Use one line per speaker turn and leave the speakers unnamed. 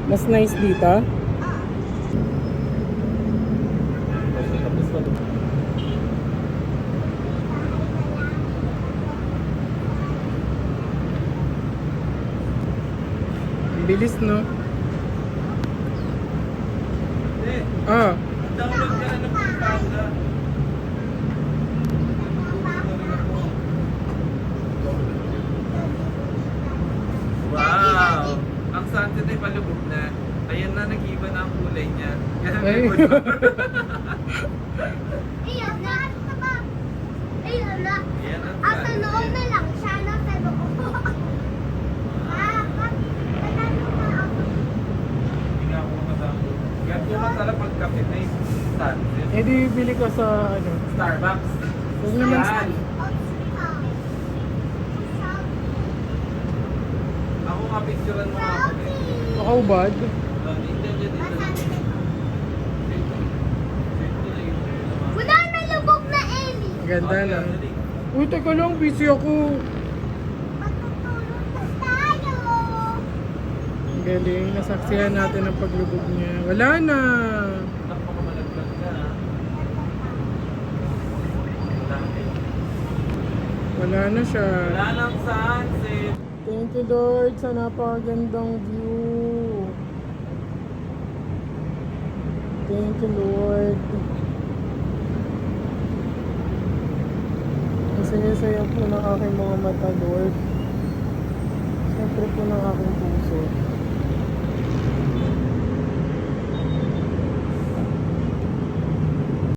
Mas nice dito. Ang bilis, no? Ah.
Download ka na ng Panda. Wow! Ang sunset ay palubog na. Ayan na, nag-iba na ang kulay niya.
Ay.
Ayun na, ito ba? Ayun na.
Ayan ang
At
sunset.
noon na lang siya na sa loob. Patalo ka ako.
Hindi nga ako makasama. Ganito masarap pagkape na yung sunset.
Eh di bili ka sa ano.
Starbucks.
Huwag naman.
Yan. Ako nga picturean mo nga ako.
Makaubad.
Wala na lubog na Ellie.
Ganda na. Uy, teka lang. Busy ako.
Matutulog na tayo.
Ang galing. Nasaksihan natin ang paglubog niya. Wala na.
Napakamalaglag ka.
Wala na siya.
Wala nang sunset.
Thank you, Lord, sa napakagandang view. Thank you, Lord. Ang saya-saya po ng aking mga mata, Lord. Siyempre po ng aking